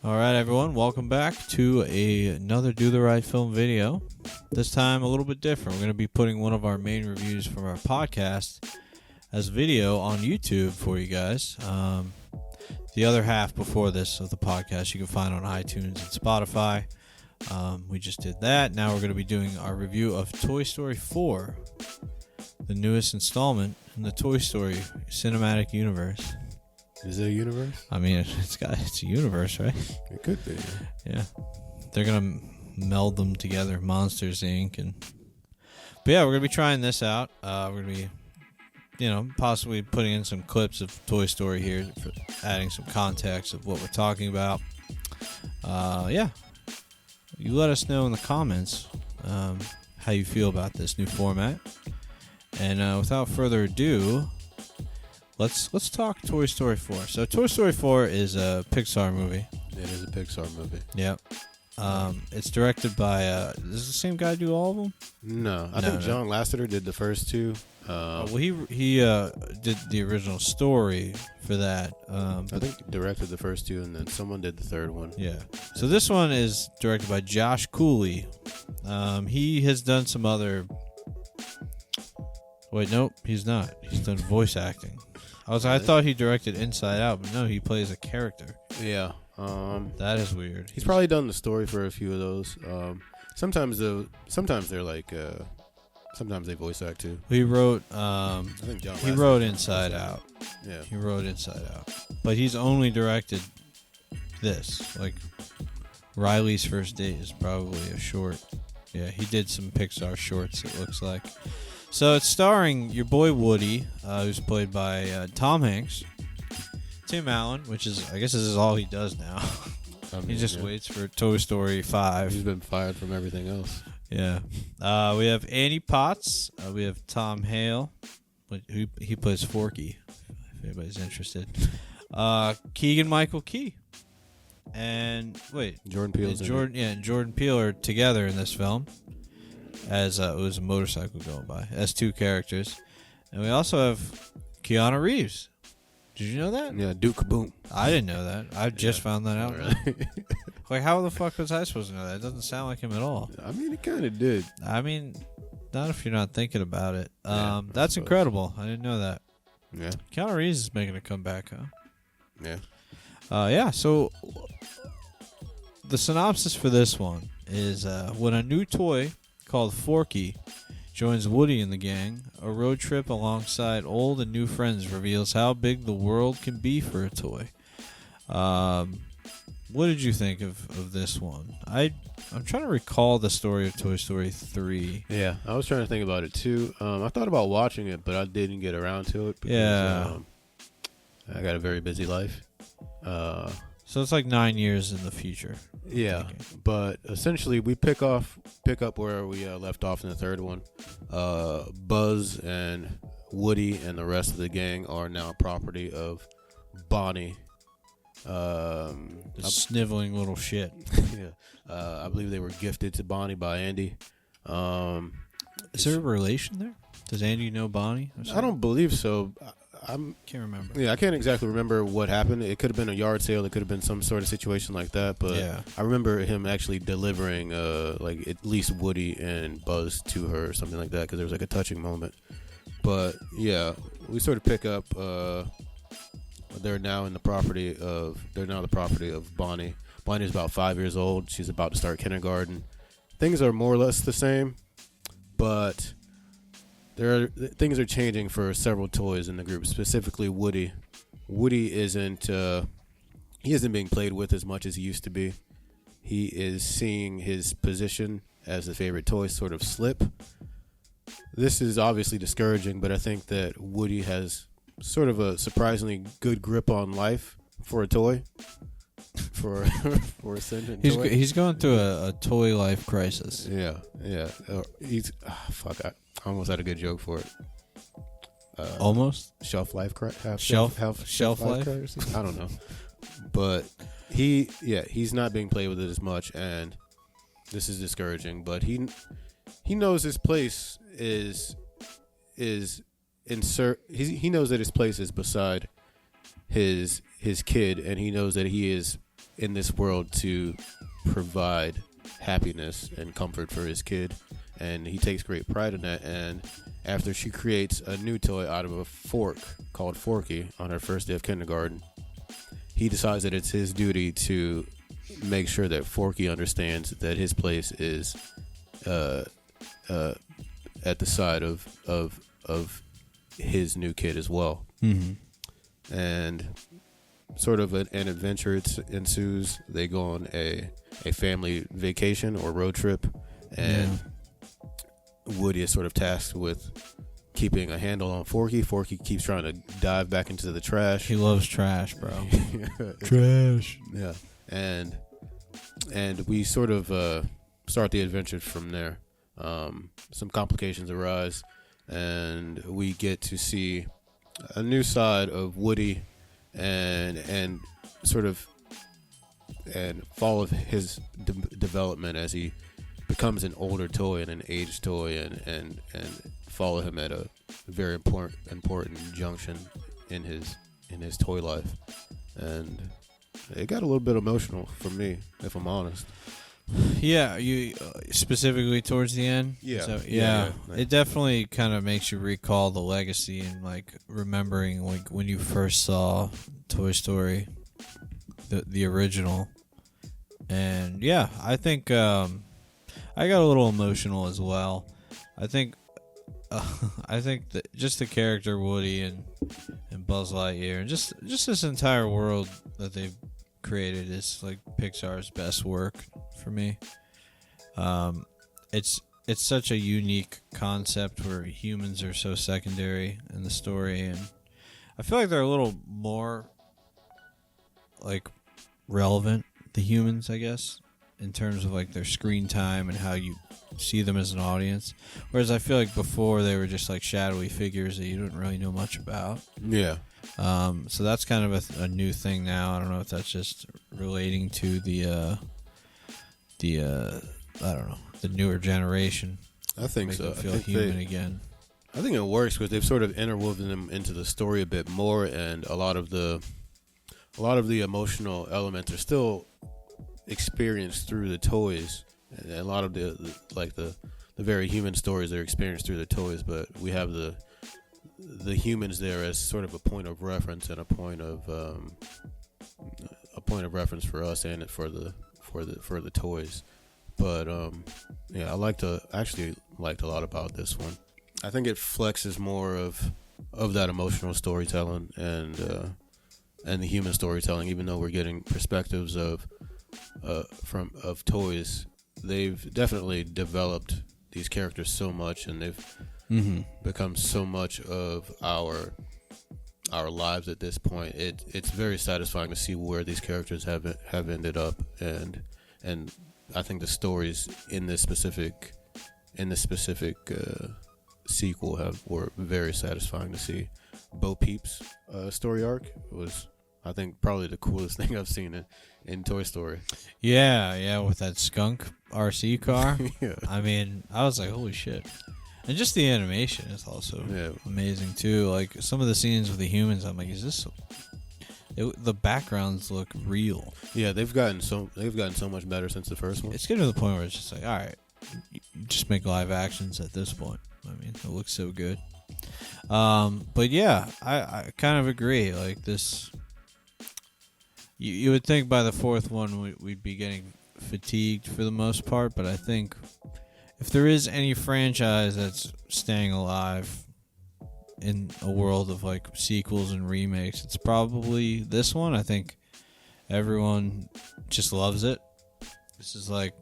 All right, everyone, welcome back to another Do the Right Film video. This time a little bit different. We're going to be putting one of our main reviews from our podcast as video on YouTube for you guys. The other half before this of the podcast you can find on iTunes and Spotify. We just did that. Now we're going to be doing our review of Toy Story 4, the newest installment in the Toy Story cinematic universe. Is it a universe? I mean, it's a universe, right? It could be. Yeah. They're going to meld them together, Monsters, Inc. But yeah, we're going to be trying this out. We're going to be, possibly putting in some clips of Toy Story here, for adding some context of what we're talking about. Yeah. You let us know in the comments how you feel about this new format. And without further ado, let's talk Toy Story 4. So Toy Story 4 is a Pixar movie. It is a Pixar movie. Yep. It's directed by does the same guy do all of them? No, I think John Lasseter did the first two. Well, he did the original story for that. I think he directed the first two, and then someone did the third one. Yeah. So this one is directed by Josh Cooley. He has done some other. Wait, nope, he's not. He's done voice acting. I thought he directed Inside Out, but no, he plays a character. Yeah. That is weird. He's probably done the story for a few of those. Sometimes they're like, sometimes they voice act too. He wrote. I think John. He wrote Inside Out. Yeah. He wrote Inside Out, but he's only directed this. Like Riley's First Date is probably a short. Yeah, he did some Pixar shorts. It looks like. So it's starring your boy Woody, who's played by Tom Hanks, Tim Allen, which is, I guess this is all he does now. He just waits for Toy Story 5. He's been fired from everything else. Yeah. We have Annie Potts. We have Tom Hale. He plays Forky, if anybody's interested. Keegan-Michael Key. And, Jordan Peele. And Jordan Peele are together in this film. As it was a motorcycle going by, as two characters. And we also have Keanu Reeves. Did you know that? Yeah, Duke Boom. I didn't know that. I just found that out. Really? Like, how the fuck was I supposed to know that? It doesn't sound like him at all. I mean, it kind of did. I mean, not if you're not thinking about it. Yeah, that's incredible. I didn't know that. Yeah. Keanu Reeves is making a comeback, huh? Yeah. Yeah, so the synopsis for this one is when a new toy called Forky joins Woody and the gang, a road trip alongside old and new friends reveals how big the world can be for a toy. What did you think of this one? I'm trying to recall the story of Toy Story 3. Yeah, I was trying to think about it too. I thought about watching it, but I didn't get around to it because I got a very busy life. So it's like 9 years in the future. Yeah, but essentially we pick up where we left off in the third one. Buzz and Woody and the rest of the gang are now property of Bonnie. Sniveling little shit. Yeah, I believe they were gifted to Bonnie by Andy. Is there a relation there? Does Andy know Bonnie? I don't believe so. I can't remember. Yeah, I can't exactly remember what happened. It could have been a yard sale. It could have been some sort of situation like that. But yeah. I remember him actually delivering, like at least Woody and Buzz to her or something like that, because there was like a touching moment. But yeah, we sort of pick up. They're now the property of Bonnie. Bonnie's about 5 years old. She's about to start kindergarten. Things are more or less the same, but things are changing for several toys in the group, specifically Woody. Woody isn't being played with as much as he used to be. He is seeing his position as the favorite toy sort of slip. This is obviously discouraging, but I think that Woody has sort of a surprisingly good grip on life for a toy. For a sentient toy. He's going through a toy life crisis. Yeah. I almost had a good joke for it. Almost shelf life shelf life. I don't know, but he's not being played with it as much, and this is discouraging. But he knows his place is he knows that his place is beside his kid, and he knows that he is in this world to provide happiness and comfort for his kid, and he takes great pride in that. And after she creates a new toy out of a fork called Forky on her first day of kindergarten, he decides that it's his duty to make sure that Forky understands that his place is at the side of his new kid as well. Mm-hmm. And sort of an adventure ensues. They go on a family vacation or road trip, and Woody is sort of tasked with keeping a handle on Forky. Forky keeps trying to dive back into the trash. He loves trash, bro. Trash. Yeah. And we sort of start the adventure from there. Some complications arise, and we get to see a new side of Woody and sort of and follow his development as he becomes an older toy and an aged toy, and follow him at a very important junction in his toy life. And it got a little bit emotional for me, if I'm honest. Yeah, you specifically towards the end. Yeah. So, Yeah. It definitely kind of makes you recall the legacy and like remembering like when you first saw Toy Story, the original. And yeah, I think I got a little emotional as well. I think that just the character Woody and Buzz Lightyear and just this entire world that they've created is like Pixar's best work for me. It's such a unique concept where humans are so secondary in the story, and I feel like they're a little more like relevant, the humans, I guess, in terms of like their screen time and how you see them as an audience. Whereas I feel like before they were just like shadowy figures that you didn't really know much about. Yeah. So that's kind of a new thing now. I don't know if that's just relating to the I don't know, the newer generation. I think Make so. them feel I think human again. I think it works because they've sort of interwoven them into the story a bit more, and a lot of the emotional elements are still experienced through the toys, and a lot of the very human stories are experienced through the toys. But we have the humans there as sort of a point of reference and a point of reference for us and for the toys. But yeah, I actually liked a lot about this one. I think it flexes more of that emotional storytelling and the human storytelling, even though we're getting perspectives of toys. They've definitely developed these characters so much, and they've become so much of our lives at this point. It's very satisfying to see where these characters have ended up, and I think the stories in this specific sequel were very satisfying to see. Bo Peep's story arc was, I think, probably the coolest thing I've seen in Toy Story. Yeah, with that skunk RC car. Yeah. I mean, I was like, holy shit. And just the animation is also amazing too. Like some of the scenes with the humans, I'm like, is this? The backgrounds look real. Yeah, they've gotten so much better since the first one. It's getting to the point where it's just like, all right, just make live actions at this point. I mean, it looks so good. But yeah, I kind of agree. Like this, you would think by the fourth one we'd be getting fatigued for the most part, but I think if there is any franchise that's staying alive in a world of like sequels and remakes, it's probably this one. I think everyone just loves it. This is like,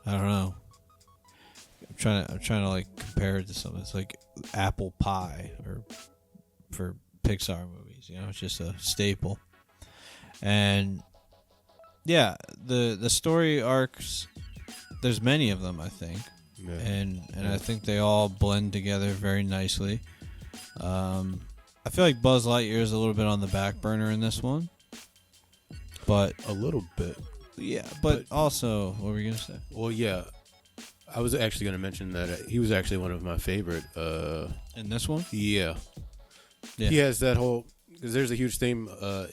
I don't know. I'm trying to like compare it to something. It's like apple pie or for Pixar movies. You know, it's just a staple. And yeah, the story arcs. There's many of them, I think, and I think they all blend together very nicely. I feel like Buzz Lightyear is a little bit on the back burner in this one, but a little bit. Yeah, but also, what were you gonna say? Well, yeah, I was actually gonna mention that he was actually one of my favorite. In this one? Yeah. He has that whole. Because there's a huge theme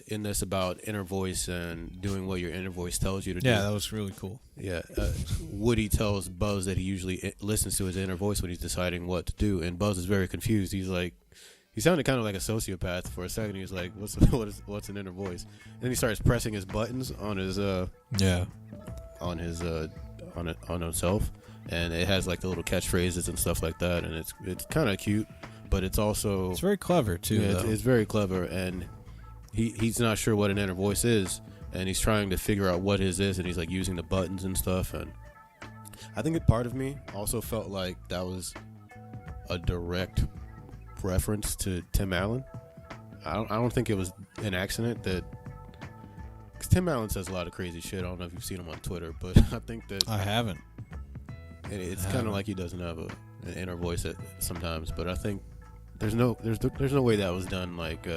in this about inner voice and doing what your inner voice tells you to do. Yeah, that was really cool. Yeah, Woody tells Buzz that he usually listens to his inner voice when he's deciding what to do, and Buzz is very confused. He's like, he sounded kind of like a sociopath for a second. He was like, "What's an inner voice?" And then he starts pressing his buttons on his on himself, and it has like the little catchphrases and stuff like that, and it's kind of cute, but it's very clever too. Yeah, it's very clever, and he's not sure what an inner voice is, and he's trying to figure out what his is, and he's like using the buttons and stuff. And I think that part of me also felt like that was a direct reference to Tim Allen. I don't think it was an accident that, because Tim Allen says a lot of crazy shit. I don't know if you've seen him on Twitter, but I think that I haven't. It's kind of like he doesn't have an inner voice sometimes, but I think there's no way that was done like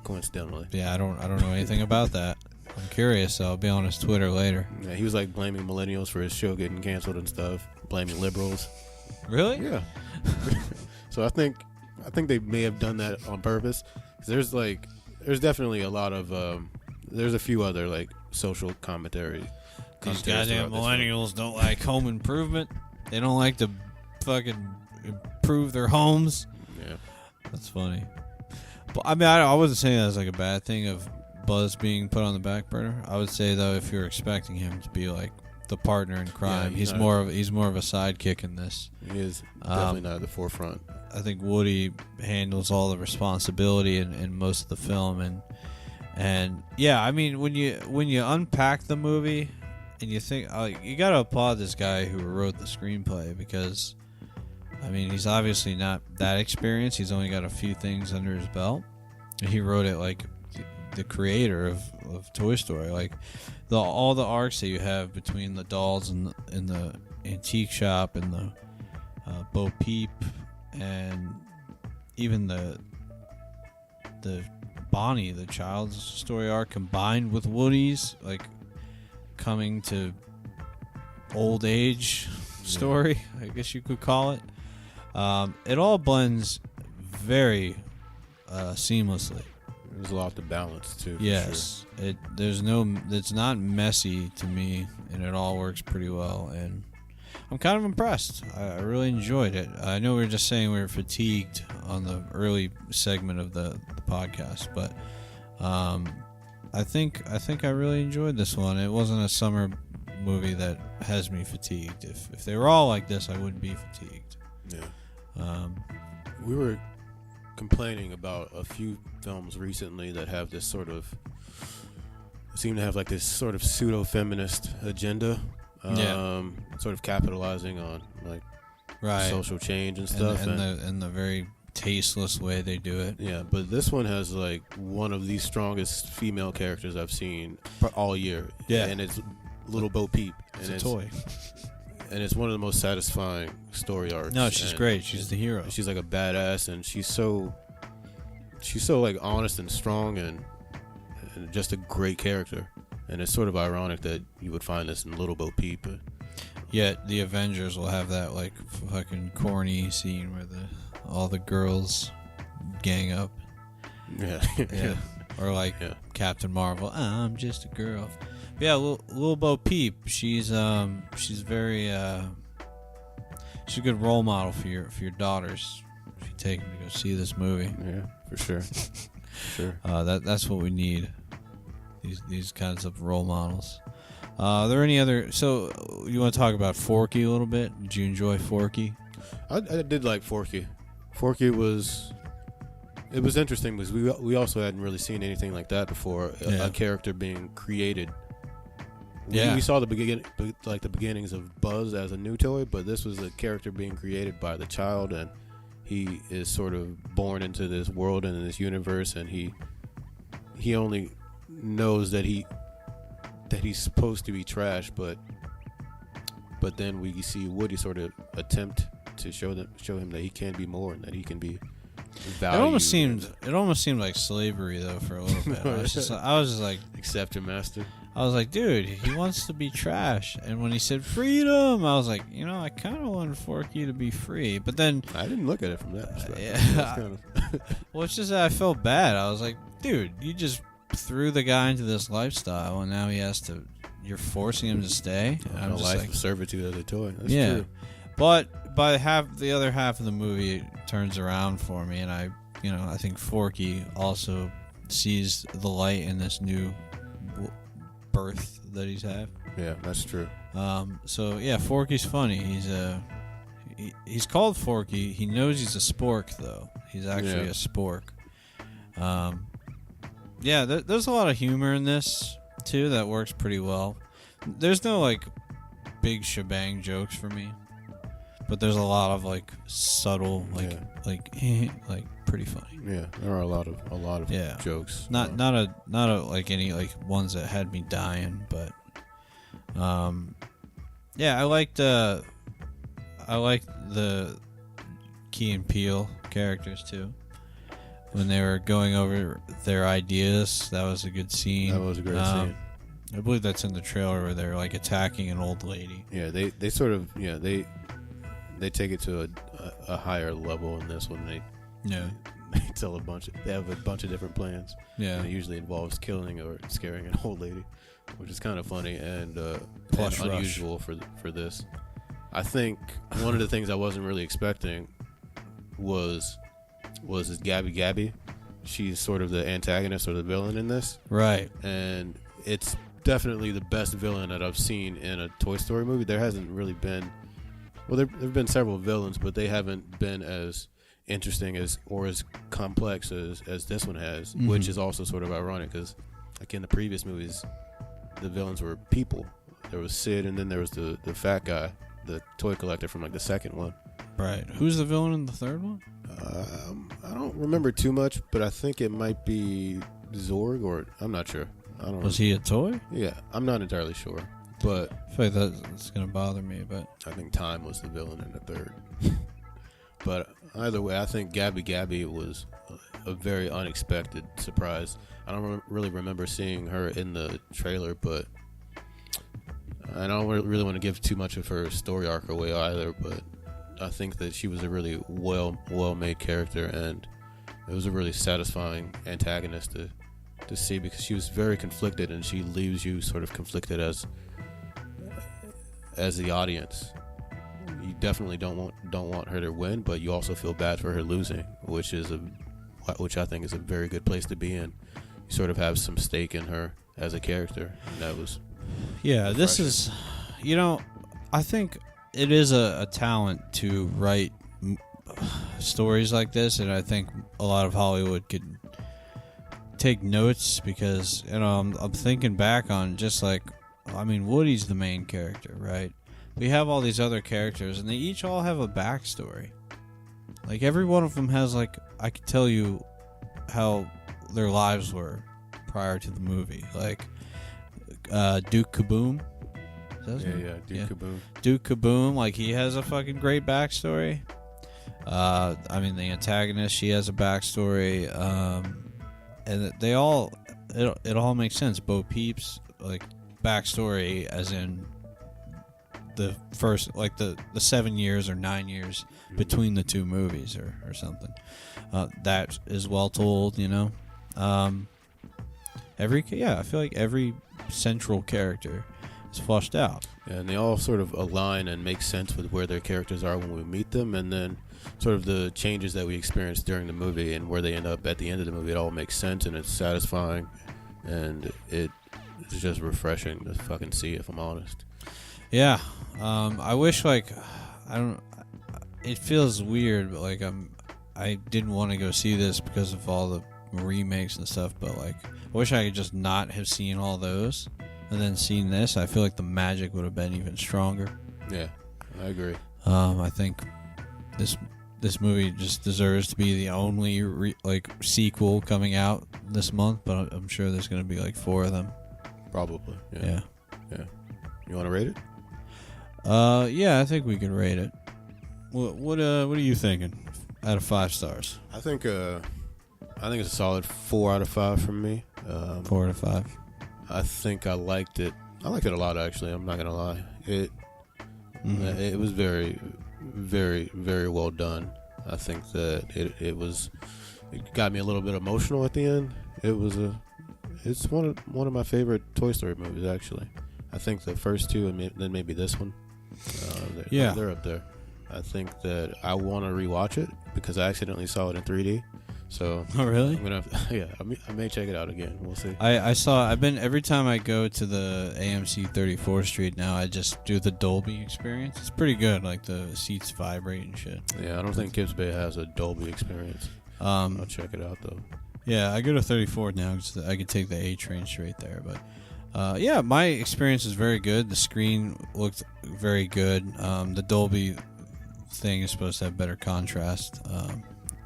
coincidentally. Yeah, I don't know anything about that. I'm curious, so I'll be on his Twitter later. Yeah, he was like blaming millennials for his show getting canceled and stuff, blaming liberals. Really? Yeah. So I think they may have done that on purpose. There's definitely a lot of there's a few other like social commentary. These goddamn millennials don't like home improvement. They don't like to fucking improve their homes. Yeah, that's funny. But I mean, I wasn't saying that as like a bad thing of Buzz being put on the back burner. I would say though, if you're expecting him to be like the partner in crime, he's more of a sidekick in this. He is definitely not at the forefront. I think Woody handles all the responsibility in most of the film, and yeah, I mean when you unpack the movie and you think you gotta applaud this guy who wrote the screenplay, because I mean he's obviously not that experienced. He's only got a few things under his belt. He wrote it like the creator of Toy Story, like all the arcs that you have between the dolls in the antique shop and the Bo Peep, and even the Bonnie, the child's story arc, combined with Woody's like coming to old age story, I guess you could call it. It all blends very seamlessly. There's a lot to balance too. Yes, sure. It's not messy to me, and it all works pretty well, and I'm kind of impressed. I really enjoyed it. I know we were just saying we were fatigued on the early segment of the podcast, but I think I really enjoyed this one. It wasn't a summer movie that has me fatigued. If they were all like this, I wouldn't be fatigued. Yeah. We were complaining about a few films recently that have this sort of seem to have like this sort of pseudo-feminist agenda. Sort of capitalizing on like social change and stuff, and the very tasteless way they do it. Yeah, but this one has like one of the strongest female characters I've seen all year. Yeah, and it's Little Bo Peep. It's a toy, and it's one of the most satisfying story arcs. No, she's great. She's the hero. She's like a badass, and she's so like honest and strong, and just a great character. And it's sort of ironic that you would find this in Little Bo Peep. Yet the Avengers will have that like fucking corny scene where all the girls gang up. Yeah. Yeah. Or like Captain Marvel, I'm just a girl. But yeah, Little Bo Peep, she's very she's a good role model for your daughters if you take them to go see this movie. Yeah, for sure. Sure. That's what we need. These kinds of role models. Are there any other? So you want to talk about Forky a little bit? Did you enjoy Forky? I did like Forky. Forky was interesting because we also hadn't really seen anything like that before. A character being created. We saw the beginnings of Buzz as a new toy, but this was a character being created by the child, and he is sort of born into this world and this universe, and he only knows that he's supposed to be trash, but then we see Woody sort of attempt to show him that he can be more and that he can be valued. It almost seemed like slavery though for a little bit. I was just like, accept your master. I was like, dude, he wants to be trash. And when he said freedom, I was like, I kind of wanted Forky to be free. But then I didn't look at it from that perspective. Well, it's just that I felt bad. I was like, dude, you just threw the guy into this lifestyle, and now he has to. You're forcing him to stay. And I'm a just life like, of servitude as a toy. That's yeah. true. But by the other half of the movie, it turns around for me, and I think Forky also sees the light in this new birth that he's had. Yeah, that's true. So yeah, Forky's funny. He's called Forky. He knows he's a spork though. He's actually a spork. Yeah, there's a lot of humor in this too that works pretty well. There's no like big shebang jokes for me, but there's a lot of like subtle like pretty funny. Yeah, there are a lot of jokes. Not a like any like ones that had me dying, but yeah, I liked the Key and Peele characters too. When they were going over their ideas, that was a good scene. That was a great scene. I believe that's in the trailer where they're like attacking an old lady. Yeah, they sort of they take it to a higher level in this one. They tell they have a bunch of different plans. Yeah, and it usually involves killing or scaring an old lady, which is kind of funny and unusual for this. I think one of the things I wasn't really expecting was this Gabby. She's sort of the antagonist or the villain in this. Right. And it's definitely the best villain that I've seen in a Toy Story movie. There hasn't really been... Well, there have been several villains, but they haven't been as interesting or as complex as this one has, which is also sort of ironic because, like in the previous movies, the villains were people. There was Sid, and then there was the fat guy, the toy collector from like the second one. Right. Who's the villain in the third one? I don't remember too much, but I think it might be Zorg, or I'm not sure. Was he a toy? Yeah, I'm not entirely sure, but I feel like that's gonna bother me. But I think Time was the villain in the third. But either way, I think Gabby was a very unexpected surprise. I don't really remember seeing her in the trailer, but I don't really want to give too much of her story arc away either, but I think that she was a really well-made character, and it was a really satisfying antagonist to see because she was very conflicted, and she leaves you sort of conflicted as the audience. You definitely don't want her to win, but you also feel bad for her losing, which I think is a very good place to be in. You sort of have some stake in her as a character, and that was refreshing. This is, I think it is a talent to write stories like this, and I think a lot of Hollywood could take notes because I'm thinking back on just like, Woody's the main character, right? We have all these other characters, and they each all have a backstory. Like every one of them has I could tell you how their lives were prior to the movie. Like Duke Kaboom. Duke Kaboom. Duke Kaboom, he has a fucking great backstory. The antagonist, she has a backstory. And they all, it all makes sense. Bo Peep's backstory, as in the first, the 7 years or 9 years between the two movies or something. That is well told, I feel like every central character is flushed out. Yeah, and they all sort of align and make sense with where their characters are when we meet them, and then sort of the changes that we experience during the movie and where they end up at the end of the movie. It all makes sense, and it's satisfying, and it's just refreshing to fucking see, if I'm honest. Yeah, I wish it feels weird, but I didn't want to go see this because of all the remakes and stuff, but I wish I could just not have seen all those and then seen this. I feel like the magic would have been even stronger. Yeah, I agree. I think this movie just deserves to be the only sequel coming out this month, but I'm sure there's going to be 4 of them. Probably. Yeah. You want to rate it? Yeah, I think we could rate it. What are you thinking out of 5 stars? I think it's a solid 4 out of 5 from me. 4 out of 5. I think I liked it. I liked it a lot, actually. I'm not gonna lie. It was very, very, very well done. I think that it was it got me a little bit emotional at the end. It's one of my favorite Toy Story movies, actually. I think the first two and then maybe this one. They're up there. I think that I want to rewatch it because I accidentally saw it in 3D. So, oh really? I'm gonna, I may check it out again. We'll see. I've been every time I go to the AMC 34th Street now, I just do the Dolby experience. It's pretty good, like the seats vibrate and shit. Yeah, I don't think Kips Bay has a Dolby experience. I'll check it out though. Yeah, I go to 34th now because I could take the A train straight there. But yeah, my experience is very good. The screen looked very good. The Dolby thing is supposed to have better contrast.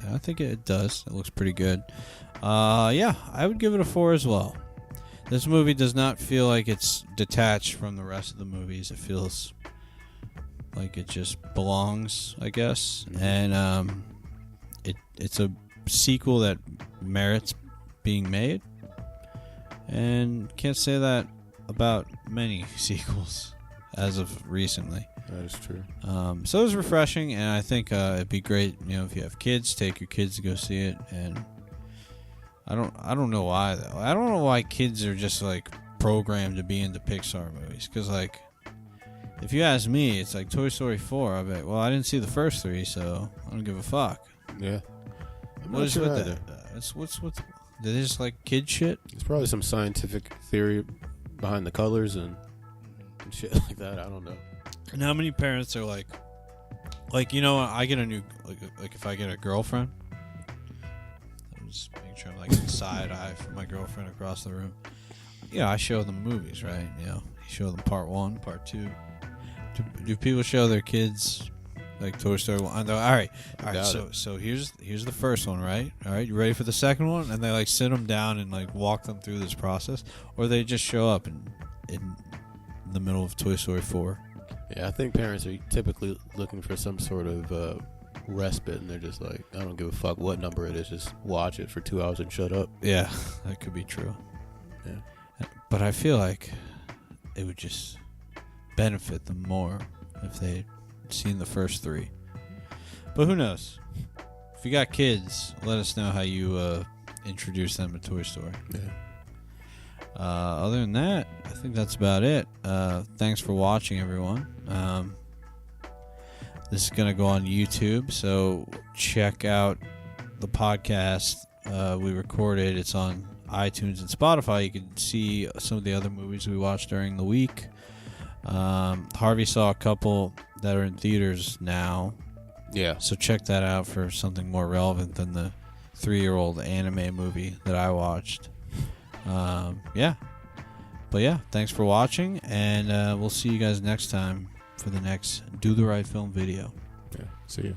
I think it does. It looks pretty good. Yeah, I would give it a 4 as well. This movie does not feel like it's detached from the rest of the movies. It feels like it just belongs, I guess. And it's a sequel that merits being made. And can't say that about many sequels as of recently. That is true. So it was refreshing, and I think it'd be great, if you have kids, take your kids to go see it. And I don't know why though. I don't know why kids are just like programmed to be into Pixar movies. Because like, if you ask me, it's like Toy Story 4. I'll be like, well, I didn't see the first 3, so I don't give a fuck. Yeah. What is with that? What's they just like kid shit? It's probably some scientific theory behind the colors and shit like that. I don't know. And how many parents are like, I get a new, like if I get a girlfriend, I'm just making sure I'm like side eye from my girlfriend across the room. Yeah, I show them movies, right? You show them part 1, part 2. Do people show their kids like Toy Story 1? All right. So here's the first one, right? All right, you ready for the second one? And they like sit them down and like walk them through this process, or they just show up in the middle of Toy Story 4. Yeah, I think parents are typically looking for some sort of respite, and they're just like, I don't give a fuck what number it is, just watch it for 2 hours and shut up. Yeah, that could be true. Yeah. But I feel like it would just benefit them more if they'd seen the first 3. But who knows? If you got kids, let us know how you introduce them to Toy Story. Yeah. Other than that, I think that's about it. Thanks for watching, everyone. This is going to go on YouTube, so check out the podcast we recorded. It's on iTunes and Spotify. You can see some of the other movies we watched during the week. Harvey saw a couple that are in theaters now. Yeah. So check that out for something more relevant than the 3-year-old anime movie that I watched. Yeah. But yeah, thanks for watching, and we'll see you guys next time for the next Do the Right Film video. Yeah. See you.